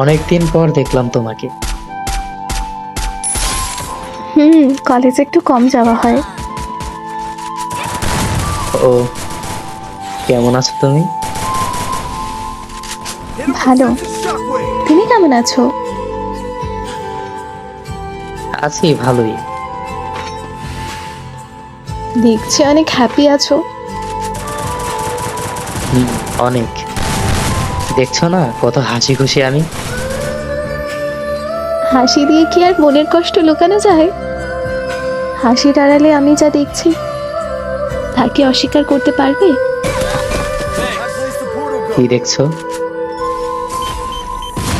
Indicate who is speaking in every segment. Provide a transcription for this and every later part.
Speaker 1: অনেকদিন পর দেখলাম তোমাকে।
Speaker 2: কলেজে একটু কম যাওয়া হয়।
Speaker 1: ও, কেমন আছো তুমি?
Speaker 2: ভালো। তুমি কেমন আছো?
Speaker 1: আছি ভালোই।
Speaker 2: দেখছি অনেক হ্যাপি আছো।
Speaker 1: হুম, অনেক। দেখছো না কত হাসি খুশি আমি।
Speaker 2: হাসি দিয়ে কি আর মনের কষ্ট লুকানো যায়? হাসির আড়ালে আমি যা দেখছি তা কি অস্বীকার করতে পারবে?
Speaker 1: কি দেখছো?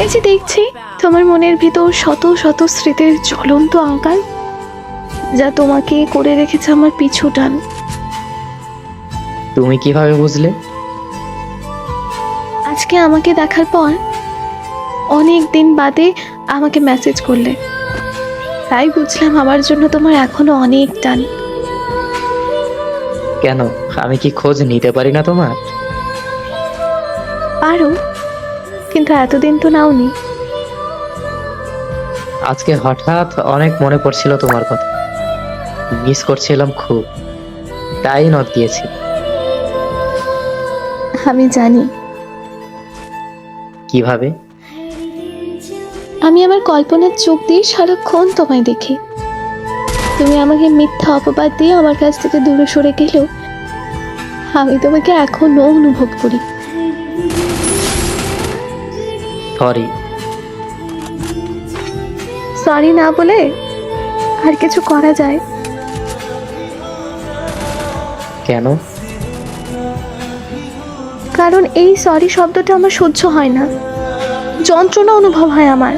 Speaker 2: এই যে দেখছি তোমার মনের ভিতর শত শত স্মৃতির জ্বলন্ত আকার, যা তোমাকে করে রেখেছে আমার পিছু টান।
Speaker 1: তুমি কিভাবে বুঝলে?
Speaker 2: আজকে আমাকে দেখার পর অনেক দিন বাদে আমাকে মেসেজ করলে, তাই বুঝলাম আমার জন্য তোমার এখনো অনেক টান।
Speaker 1: কেন, আমি কি খোঁজ নিতে পারি না তোমার?
Speaker 2: পারো, কিন্তু এতদিন তো নাওনি।
Speaker 1: আজকে হঠাৎ অনেক মনে পড়ছিল তোমার কথা, মিস করছিলাম খুব, তাই নক দিয়েছি।
Speaker 2: আমি জানি।
Speaker 1: কিভাবে?
Speaker 2: আমি আমার কল্পনার চোখ দিয়ে সারাক্ষণ তোমায় দেখি। তুমি আমাকে মিথ্যা অপবাদ দিয়ে আমার কাছ থেকে দূরে সরে গেলেও আমি তোমাকে এখনো অনুভব করি।
Speaker 1: সরি।
Speaker 2: সরি না বলে আর কিছু করা যায়?
Speaker 1: কেন?
Speaker 2: কারণ এই সরি শব্দটা আমার সহ্য হয় না, যন্ত্রণা অনুভব হয় আমার।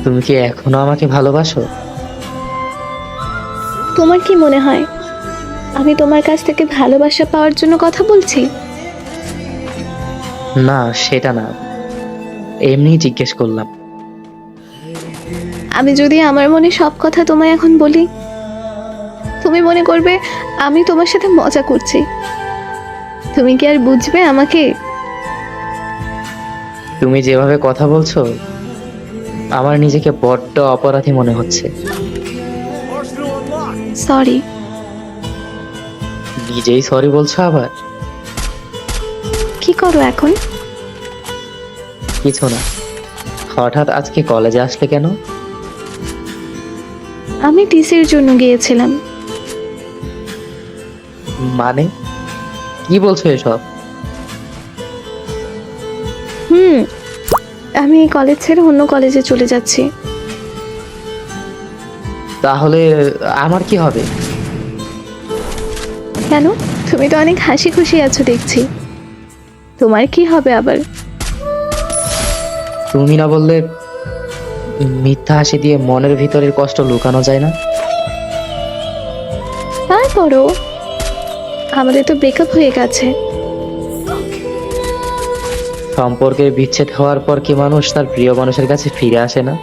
Speaker 1: তুমি কি এখনো আমাকে ভালোবাসো?
Speaker 2: তোমার কি মনে হয় আমি তোমার কাছ থেকে ভালোবাসা পাওয়ার জন্য কথা বলছি?
Speaker 1: না, সেটা না, এমনি জিজ্ঞেস করলাম।
Speaker 2: আমি যদি আমার মনে সব কথা তোমায় এখন বলি, তুমি মনে করবে আমি তোমার সাথে মজা করছি। তুমি কি আর বুঝবে আমাকে?
Speaker 1: তুমি যেভাবে কথা বলছো আমার নিজেকে বড্ড অপরাধী মনে হচ্ছে।
Speaker 2: সরি।
Speaker 1: নিজেই সরি বলছো আবার?
Speaker 2: কি করো এখন?
Speaker 1: কিছু না। হঠাৎ আজকে কলেজে আসলে কেন?
Speaker 2: আমি টিসির জন্য গিয়েছিলাম।
Speaker 1: মানে, কি বলছো এসব?
Speaker 2: হুম, আমি এই কলেজ ছেড়ে অন্য কলেজে চলে যাচ্ছি।
Speaker 1: তাহলে আমার কি হবে?
Speaker 2: কেন? তুমি তো অনেক হাসি খুশি আছো দেখছি, তোমার কি হবে আবার?
Speaker 1: তুমি না বললে মিথ্যা হাসি দিয়ে মনের ভিতরের কষ্ট লুকানো যায় না?
Speaker 2: তারপরও আমাদের তো ব্রেকআপ হয়ে গেছে।
Speaker 1: সম্পর্কের বিচ্ছেদ হওয়ার পর কি মানুষ তার প্রিয় মানুষের কাছে ফিরে আসে না?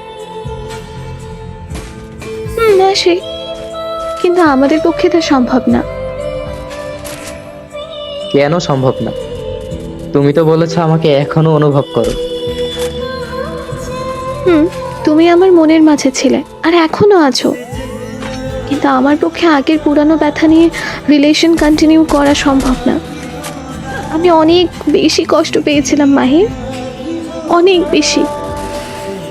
Speaker 2: আসে, কিন্তু আমাদের পক্ষে তা সম্ভব না।
Speaker 1: কেন সম্ভব না? তুমি তো বলেছো আমাকে এখনো অনুভব করো।
Speaker 2: তুমি আমার মনের মাঝে ছিলে আর এখনো আছো, কিন্তু আমার পক্ষে আগের পুরানো ব্যথা নিয়ে রিলেশন কন্টিনিউ করা সম্ভব না। আমি অনেক বেশি কষ্ট পেয়েছিলাম মাহির, অনেক বেশি।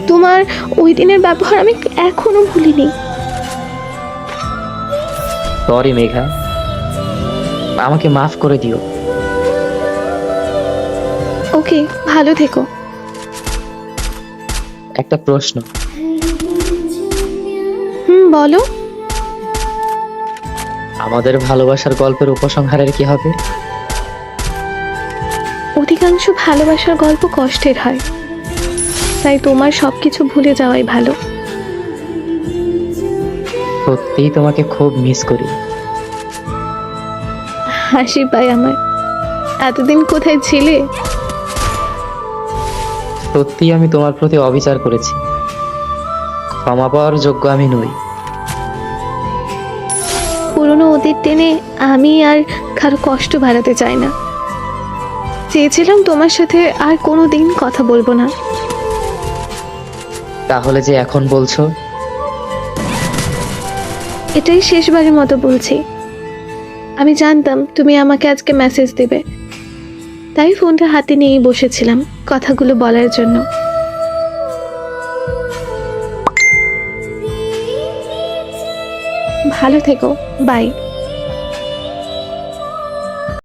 Speaker 2: তোমার ওই দিনের ব্যবহার আমি এখনো ভুলিনি।
Speaker 1: সরি মেঘা, আমাকে মাফ করে দিও।
Speaker 2: ওকে, ভালো থেকো।
Speaker 1: একটা প্রশ্ন।
Speaker 2: বলো।
Speaker 1: আমাদের ভালোবাসার গল্পের উপসংহারের কি হবে?
Speaker 2: অধিকাংশ ভালোবাসার গল্প কষ্টের হয়, তাই তোমার সবকিছু ভুলে যাওয়াই ভালো।
Speaker 1: সত্যিই তোমাকে খুব মিস করি।
Speaker 2: হাসি পাই আমার। এতদিন কোথায় ছিলে?
Speaker 1: সত্যিই আমি তোমার প্রতি অবিচার করেছি, ক্ষমা পাওয়ার যোগ্য আমি নই।
Speaker 2: পুরনো অতীত টেনে আমি আর কারো কষ্ট বাড়াতে চাই না। চেয়েছিলাম তোমার সাথে আর কোনো দিন কথা বলবো না।
Speaker 1: তাহলে যে এখন বলছো?
Speaker 2: এটাই শেষবারের মতো বলছি। আমি জানতাম তুমি আমাকে আজকে মেসেজ দেবে, তাই ফোনটা হাতে নিয়েই বসেছিলাম কথাগুলো বলার জন্য। ভালো থেকো, বাই।